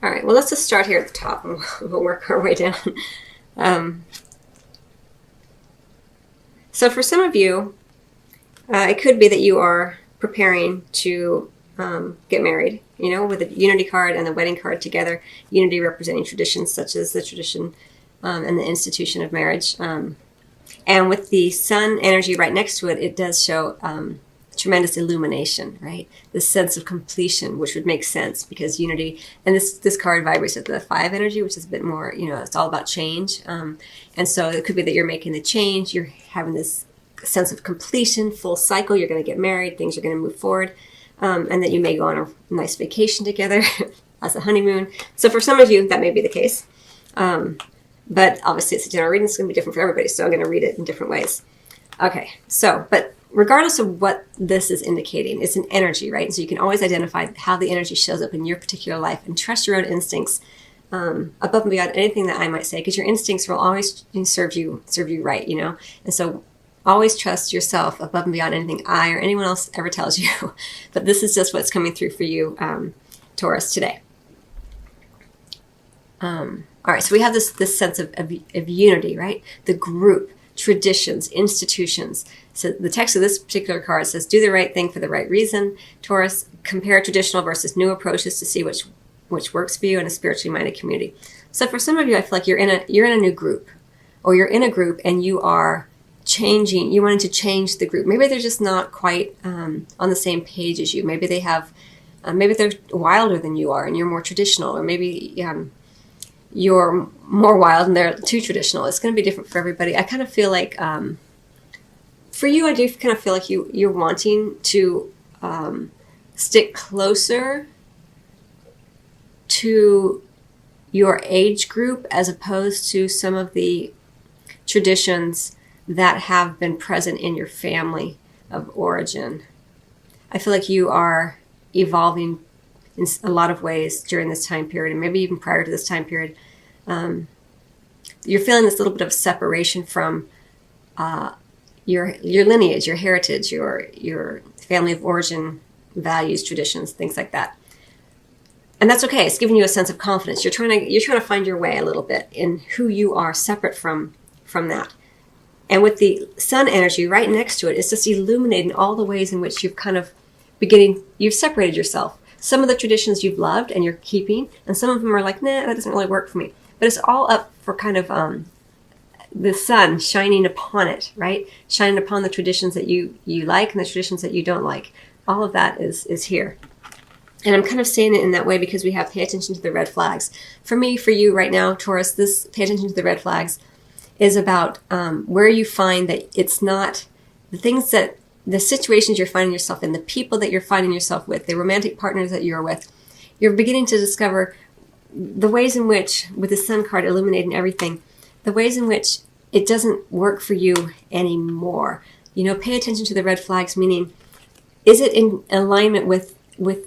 All right, well, let's just start here at the top and we'll work our way down. Um, so for some of you, it could be that you are preparing to get married, with the unity card and the wedding card together, unity representing traditions such as the tradition and the institution of marriage. And with the sun energy right next to it, it does show tremendous illumination, right? This sense of completion, which would make sense because unity, and this card vibrates at the 5 energy, which is a bit more, it's all about change. And so it could be that you're making the change, you're having this sense of completion, full cycle, you're going to get married, things are going to move forward, and that you may go on a nice vacation together as a honeymoon. So for some of you, that may be the case. But obviously it's a general reading, it's going to be different for everybody, so I'm going to read it in different ways. Okay, but regardless of what this is indicating, it's an energy, right? So you can always identify how the energy shows up in your particular life and trust your own instincts above and beyond anything that I might say, because your instincts will always serve you right, And so always trust yourself above and beyond anything I or anyone else ever tells you. But this is just what's coming through for you, Taurus, today. All right, so we have this sense of unity, right? The group, traditions, institutions. So the text of this particular card says, do the right thing for the right reason. Taurus, compare traditional versus new approaches to see which works for you in a spiritually minded community. So for some of you, I feel like you're in a new group, or you're in a group and you are changing, you wanted to change the group. Maybe they're just not quite on the same page as you. Maybe they have, maybe they're wilder than you are and you're more traditional, or maybe you're more wild and they're too traditional. It's going to be different for everybody. I kind of feel like, for you, I do kind of feel like you're wanting to stick closer to your age group as opposed to some of the traditions that have been present in your family of origin. I feel like you are evolving in a lot of ways during this time period, and maybe even prior to this time period. You're feeling this little bit of separation from your lineage, your heritage, your family of origin, values, traditions, things like that. And that's okay. It's giving you a sense of confidence. You're trying to find your way a little bit in who you are separate from that. And with the sun energy right next to it, it's just illuminating all the ways in which you've kind of you've separated yourself. Some of the traditions you've loved and you're keeping, and some of them are like, nah, that doesn't really work for me. But it's all up for kind of the sun shining upon it, right? Shining upon the traditions that you like and the traditions that you don't like. All of that is here. And I'm kind of saying it in that way because we have pay attention to the red flags. For me, for you right now, Taurus, this pay attention to the red flags is about where you find that it's not the situations you're finding yourself in, the people that you're finding yourself with, the romantic partners that you're with. You're beginning to discover the ways in which, with the sun card illuminating everything, the ways in which it doesn't work for you anymore. Pay attention to the red flags, meaning, is it in alignment with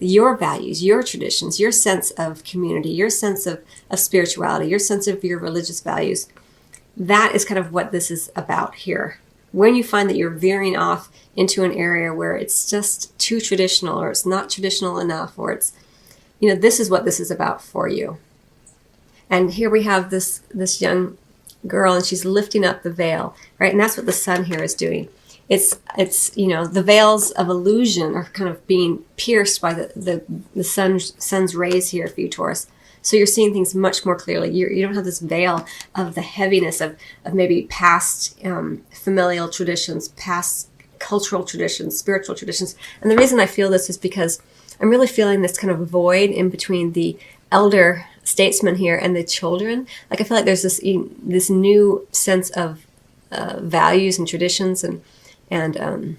your values, your traditions, your sense of community, your sense of spirituality, your sense of your religious values? That is kind of what this is about here. When you find that you're veering off into an area where it's just too traditional, or it's not traditional enough, or it's, this is what this is about for you. And here we have this young girl, and she's lifting up the veil, right? And that's what the sun here is doing. It's the veils of illusion are kind of being pierced by the sun's rays here for you, Taurus. So you're seeing things much more clearly. You don't have this veil of the heaviness of maybe past familial traditions, past cultural traditions, spiritual traditions. And the reason I feel this is because I'm really feeling this kind of void in between the elder statesman here and the children. Like, I feel like there's this new sense of values and traditions and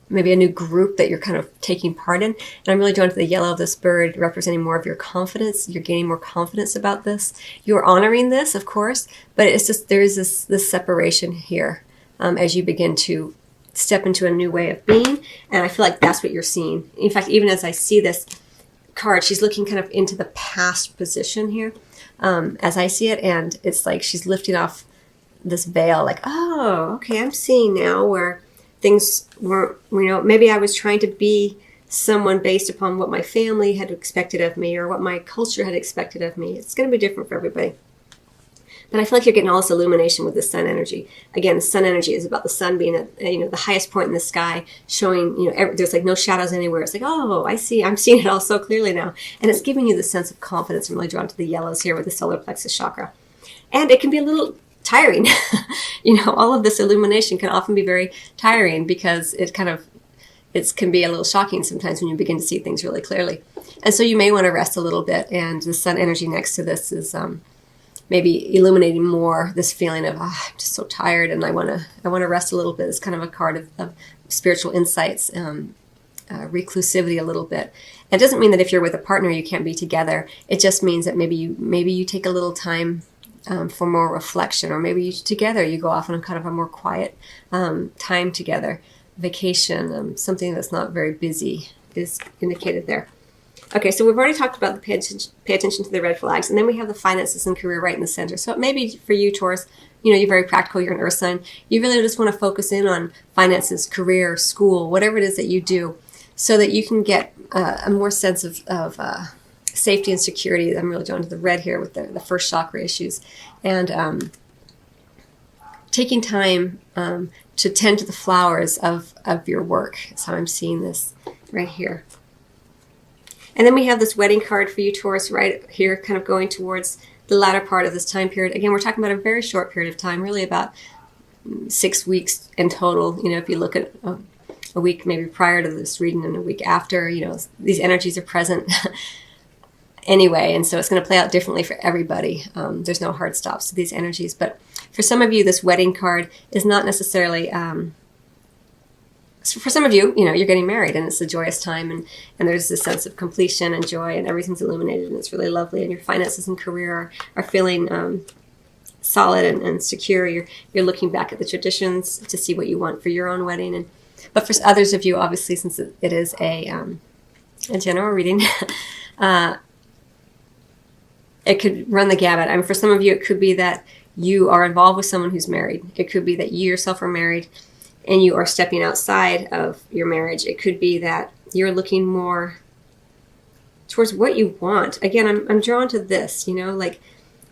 maybe a new group that you're kind of taking part in. And I'm really drawn to the yellow of this bird representing more of your confidence. You're gaining more confidence about this. You're honoring this, of course, but it's just, there is this separation here as you begin to step into a new way of being. And I feel like that's what you're seeing. In fact, even as I see this card, she's looking kind of into the past position here as I see it. And it's like she's lifting off this veil, like, oh, okay, I'm seeing now where things weren't, maybe I was trying to be someone based upon what my family had expected of me or what my culture had expected of me. It's going to be different for everybody. But I feel like you're getting all this illumination with the sun energy. Again, the sun energy is about the sun being at the highest point in the sky, showing there's like no shadows anywhere. It's like, oh, I see, I'm seeing it all so clearly now, and it's giving you the sense of confidence. I'm really drawn to the yellows here with the solar plexus chakra, and it can be a little tiring. All of this illumination can often be very tiring because it can be a little shocking sometimes when you begin to see things really clearly, and so you may want to rest a little bit. And the sun energy next to this is maybe illuminating more this feeling of I'm just so tired and I want to rest a little bit. It's kind of a card of spiritual insights, reclusivity a little bit. And it doesn't mean that if you're with a partner you can't be together. It just means that maybe you take a little time for more reflection, or maybe together you go off on kind of a more quiet time together, vacation, something that's not very busy is indicated there. Okay, so we've already talked about the pay attention to the red flags, and then we have the finances and career right in the center. So it may be for you, Taurus, you're very practical, you're an earth sign. You really just want to focus in on finances, career, school, whatever it is that you do, so that you can get a more sense of safety and security. I'm really drawn to the red here with the first chakra issues. And taking time to tend to the flowers of your work. That's how I'm seeing this right here. And then we have this wedding card for you, Taurus, right here, kind of going towards the latter part of this time period. Again, we're talking about a very short period of time, really about 6 weeks in total. If you look at a week maybe prior to this reading and a week after, these energies are present anyway. And so it's going to play out differently for everybody. There's no hard stops to these energies. But for some of you, this wedding card is not necessarily... So for some of you, you're getting married and it's a joyous time and there's this sense of completion and joy and everything's illuminated and it's really lovely and your finances and career are feeling solid and secure. You're looking back at the traditions to see what you want for your own wedding. But for others of you, obviously, since it is a general reading, it could run the gamut. I mean, for some of you, it could be that you are involved with someone who's married. It could be that you yourself are married and you are stepping outside of your marriage. It could be that you're looking more towards what you want. Again, I'm drawn to this, like,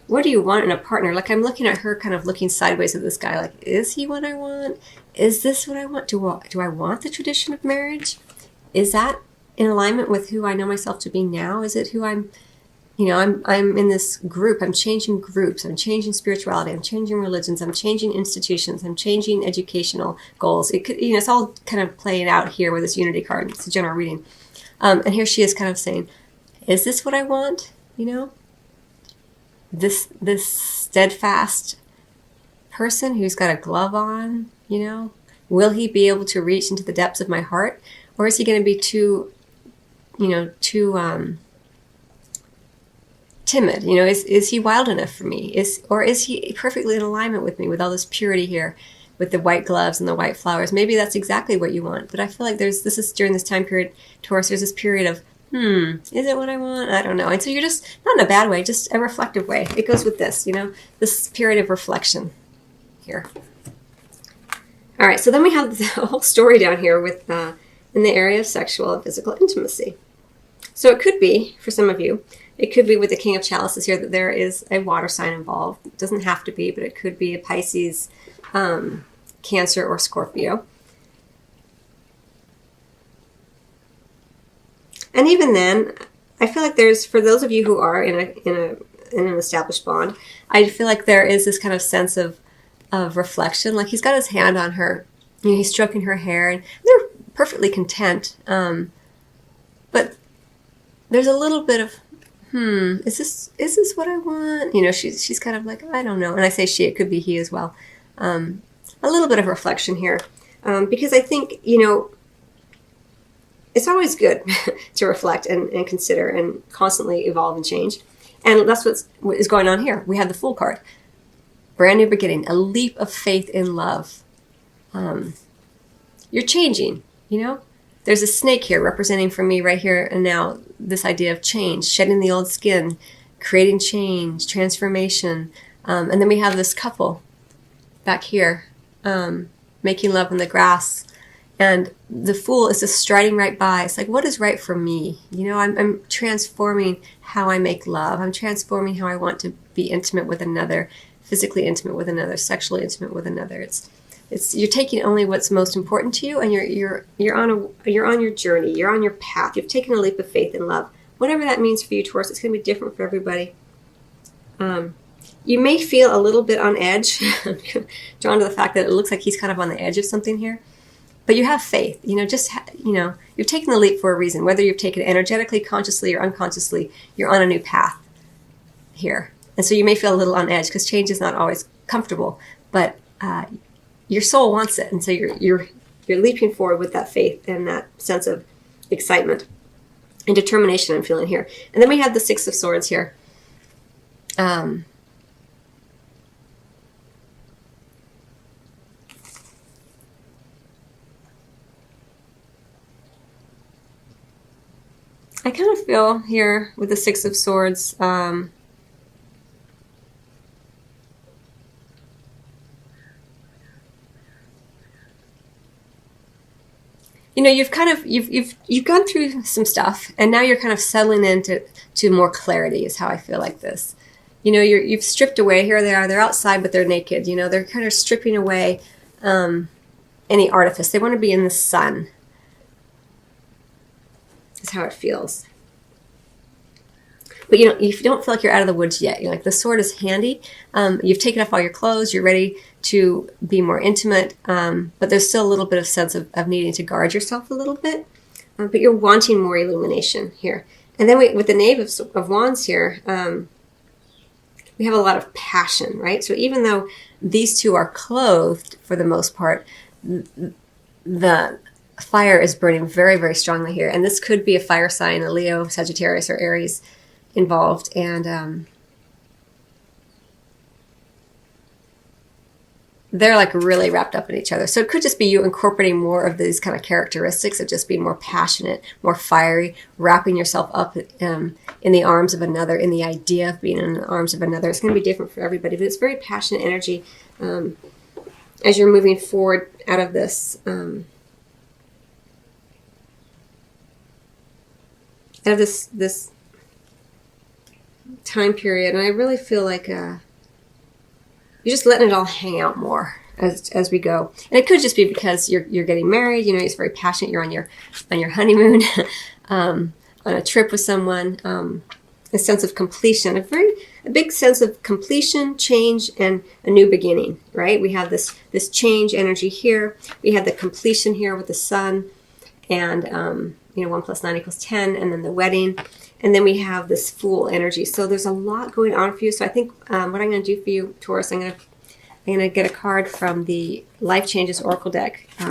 what do you want in a partner? Like, I'm looking at her kind of looking sideways at this guy, like, is he what I want? Is this what I want? Do I want the tradition of marriage? Is that in alignment with who I know myself to be now? Is it who I'm in this group. I'm changing groups. I'm changing spirituality. I'm changing religions. I'm changing institutions. I'm changing educational goals. It could, it's all kind of playing out here with this unity card. It's a general reading. And here she is kind of saying, is this what I want? This steadfast person who's got a glove on, will he be able to reach into the depths of my heart? Or is he going to be too timid? Is he wild enough for me? Or is he perfectly in alignment with me with all this purity here, with the white gloves and the white flowers? Maybe that's exactly what you want. But I feel like this is during this time period, Taurus, there's this period of, is it what I want? I don't know. And so you're just, not in a bad way, just a reflective way. It goes with this, this period of reflection here. All right, so then we have the whole story down here with in the area of sexual and physical intimacy. So it could be, for some of you, it could be with the King of Chalices here that there is a water sign involved. It doesn't have to be, but it could be a Pisces, Cancer, or Scorpio. And even then, I feel like there's, for those of you who are in an established bond, I feel like there is this kind of sense of reflection. Like he's got his hand on her, he's stroking her hair, and they're perfectly content. But there's a little bit of, is this what I want? She's kind of like, I don't know. And I say she, it could be he as well. A little bit of reflection here. Because I think, it's always good to reflect and consider and constantly evolve and change. And that's what is going on here. We have the Fool card. Brand new beginning, a leap of faith in love. You're changing, There's a snake here representing for me right here and now this idea of change, shedding the old skin, creating change, transformation. And then we have this couple back here, making love in the grass, And the Fool is just striding right by. It's like, what is right for me? You know, I'm transforming how I make love. I'm transforming how I want to be intimate with another, physically intimate with another, sexually intimate with another. It's you're taking only what's most important to you, and you're on your journey. You're on your path. You've taken a leap of faith in love. Whatever that means for you, Taurus, it's going to be different for everybody. You may feel a little bit on edge. Drawn to the fact that it looks like he's kind of on the edge of something here. But you have faith, you know, you're taking the leap for a reason. Whether you've taken it energetically, consciously, or unconsciously, you're on a new path here. And so you may feel a little on edge because change is not always comfortable, but your soul wants it. And so you're leaping forward with that faith and that sense of excitement and determination I'm feeling here. And then we have the Six of Swords here. I kind of feel here with the Six of Swords, you know, you've gone through some stuff, and now you're kind of settling into more clarity. Is how I feel like this. You know, you've stripped away. Here they are. They're outside, but they're naked. You know, they're kind of stripping away any artifice. They want to be in the sun. Is how it feels. But you know, if you don't feel like you're out of the woods yet, you're like, the sword is handy. You've taken off all your clothes. You're ready to be more intimate. But there's still a little bit of sense of needing to guard yourself a little bit. But you're wanting more illumination here. And then with the Knave of Wands here, we have a lot of passion, right? So even though these two are clothed for the most part, the fire is burning very, very strongly here. And this could be a fire sign, a Leo, Sagittarius, or Aries involved. And they're like really wrapped up in each other. So it could just be you incorporating more of these kind of characteristics of just being more passionate, more fiery, wrapping yourself up in the arms of another, in the idea of being in the arms of another. It's going to be different for everybody, but it's very passionate energy as you're moving forward out of this this time period. And I really feel like you're just letting it all hang out more as we go. And it could just be because you're getting married. You know, it's very passionate. You're on your honeymoon, on a trip with someone. A sense of completion, a big sense of completion, change, and a new beginning. Right? We have this change energy here. We have the completion here with the sun, and 1 + 9 = 10, and then the wedding. And then we have this Fool energy. So there's a lot going on for you. So I think what I'm going to do for you, Taurus, I'm going to get a card from the Life Changes Oracle deck.